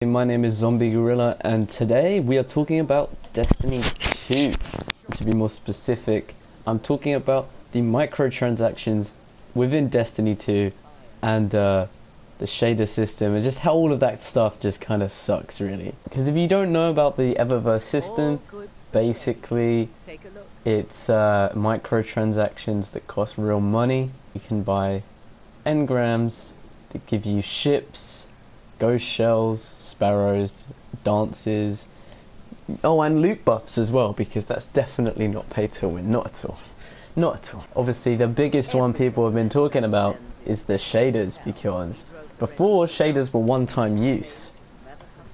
My name is Zombie Gorilla, and today we are talking about Destiny 2. To be more specific, I'm talking about the microtransactions within Destiny 2 and the shader system, and just how all of that stuff just kind of sucks, really. Because if you don't know about the Eververse system, basically it's microtransactions that cost real money. You can buy engrams that give you ships, ghost shells, sparrows, dances, oh, and loot buffs as well, because that's definitely not pay to win, not at all, not at all. Obviously the biggest one people have been talking about is the shaders, because before shaders were one-time use.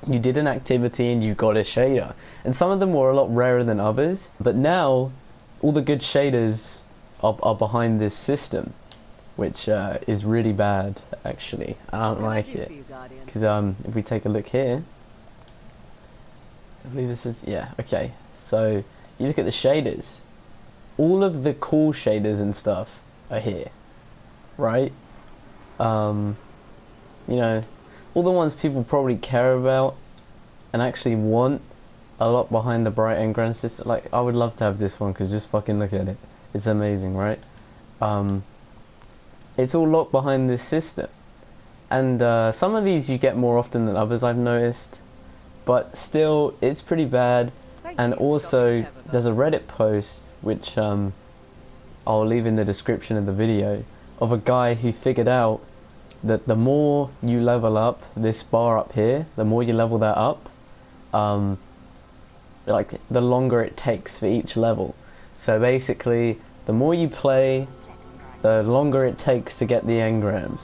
You did an activity and you got a shader, and some of them were a lot rarer than others, but now all the good shaders are behind this system, which is really bad, actually. I don't like it, because if we take a look here, I believe this is, yeah, okay, so you look at the shaders, all of the cool shaders and stuff are here, right? You know, all the ones people probably care about and actually want a lot behind the bright engram system. Like, I would love to have this one, because just fucking look at it, it's amazing, right? It's all locked behind this system, and some of these you get more often than others, I've noticed, but still it's pretty bad. And also there's a Reddit post, which I'll leave in the description of the video, of a guy who figured out that the more you level up this bar up here, the more you level that up, like the longer it takes for each level. So basically, the more you play, the longer it takes to get the engrams.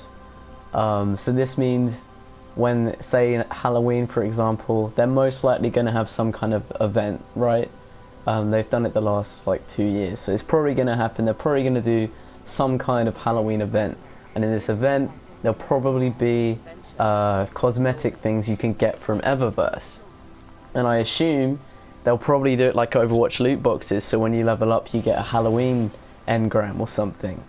So this means when, say, Halloween, for example, they're most likely going to have some kind of event, right? They've done it the last like 2 years, so it's probably going to happen. They're probably going to do some kind of Halloween event, and in this event there'll probably be cosmetic things you can get from Eververse, and I assume they'll probably do it like Overwatch loot boxes, so when you level up you get a Halloween engram or something.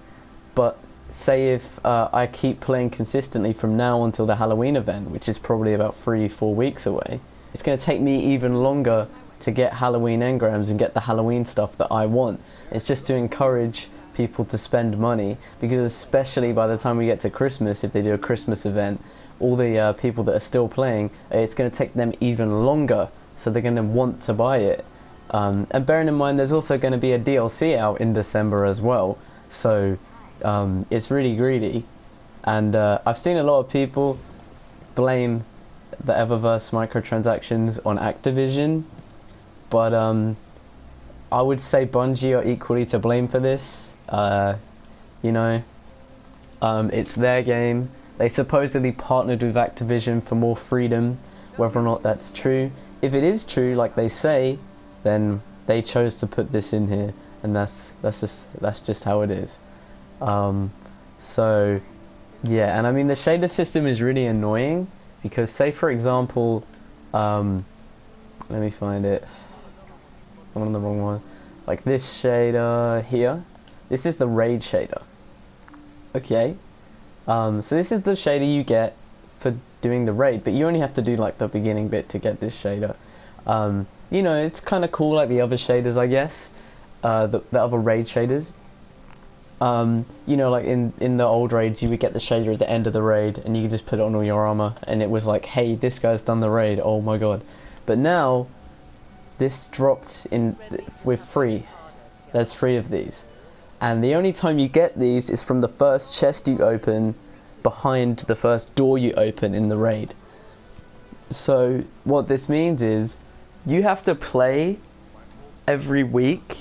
But say if I keep playing consistently from now until the Halloween event, which is probably about 3-4 weeks away, it's going to take me even longer to get Halloween engrams and get the Halloween stuff that I want. It's just to encourage people to spend money, because especially by the time we get to Christmas, if they do a Christmas event, all the people that are still playing, it's going to take them even longer, so they're going to want to buy it. And bearing in mind there's also going to be a DLC out in December as well, so it's really greedy. And I've seen a lot of people blame the Eververse microtransactions on Activision, but I would say Bungie are equally to blame for this. You know, it's their game. They supposedly partnered with Activision for more freedom. Whether or not that's true, if it is true, like they say, then they chose to put this in here, and that's just how it is. So yeah, and I mean the shader system is really annoying, because say for example, let me find it, I'm on the wrong one, like this shader here, this is the raid shader, okay? So this is the shader you get for doing the raid, but you only have to do like the beginning bit to get this shader. You know, it's kind of cool like the other shaders, I guess, the other raid shaders. You know, like in the old raids you would get the shader at the end of the raid and you could just put it on all your armor, and it was like, hey, this guy's done the raid, oh my god. But now this dropped in with free. There's 3 of these, and the only time you get these is from the first chest you open behind the first door you open in the raid. So what this means is you have to play every week.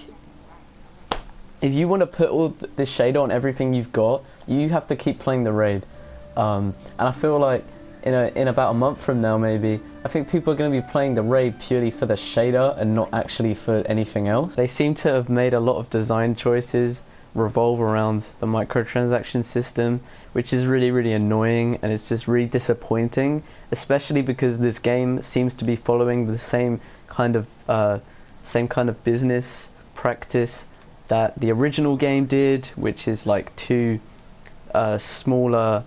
If you want to put all this shader on everything you've got, you have to keep playing the raid. And I feel like in about a month from now, maybe, I think people are going to be playing the raid purely for the shader and not actually for anything else. They seem to have made a lot of design choices revolve around the microtransaction system, which is really, really annoying, and it's just really disappointing, especially because this game seems to be following the same kind of business practice that the original game did, which is like 2 smaller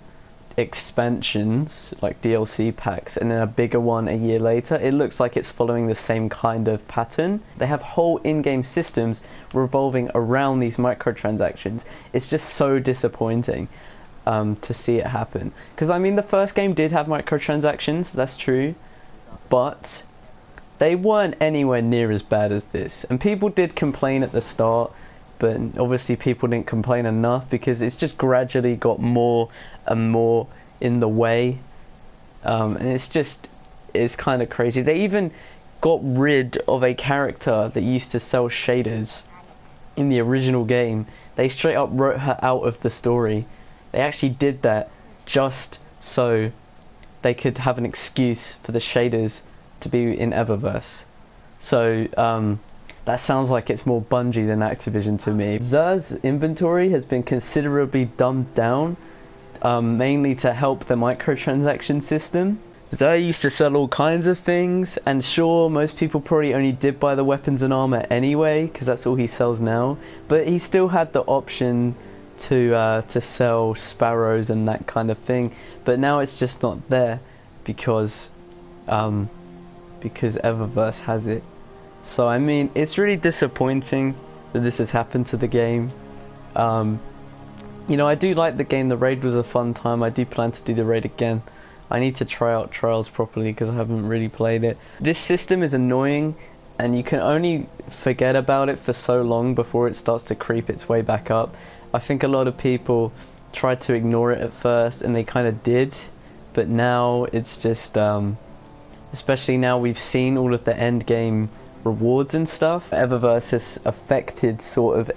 expansions, like DLC packs, and then a bigger one a year later, it looks like it's following the same kind of pattern. They have whole in-game systems revolving around these microtransactions. It's just so disappointing to see it happen. Because I mean, the first game did have microtransactions, that's true, but they weren't anywhere near as bad as this. And people did complain at the start, but obviously people didn't complain enough because it's just gradually got more and more in the way, and it's kind of crazy. They even got rid of a character that used to sell shaders in the original game. They straight up wrote her out of the story. They actually did that just so they could have an excuse for the shaders to be in Eververse. So that sounds like it's more Bungie than Activision to me. Xur's inventory has been considerably dumbed down, mainly to help the microtransaction system. Xur used to sell all kinds of things, and sure, most people probably only did buy the weapons and armor anyway, because that's all he sells now. But he still had the option to sell sparrows and that kind of thing. But now it's just not there because Eververse has it. So I mean, it's really disappointing that this has happened to the game. You know, I do like the game. The raid was a fun time. I do plan to do the raid again. I need to try out Trials properly because I haven't really played it. This system is annoying, and you can only forget about it for so long before it starts to creep its way back up. I think a lot of people tried to ignore it at first, and they kind of did, but now it's just, especially now we've seen all of the end game rewards and stuff, Eververse has affected sort of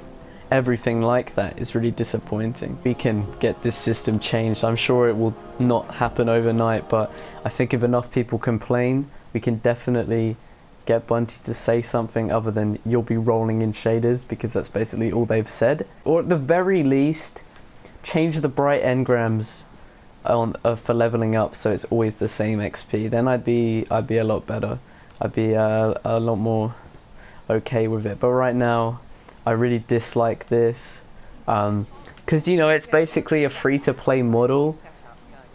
everything like that. It's really disappointing. We can get this system changed. I'm sure it will not happen overnight, but I think if enough people complain, we can definitely get Bungie to say something other than you'll be rolling in shaders, because that's basically all they've said. Or at the very least, change the bright engrams for leveling up so it's always the same XP. Then I'd be a lot better. I'd be a lot more okay with it. But right now, I really dislike this, because you know, it's basically a free-to-play model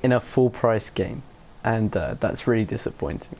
in a full-price game, and that's really disappointing.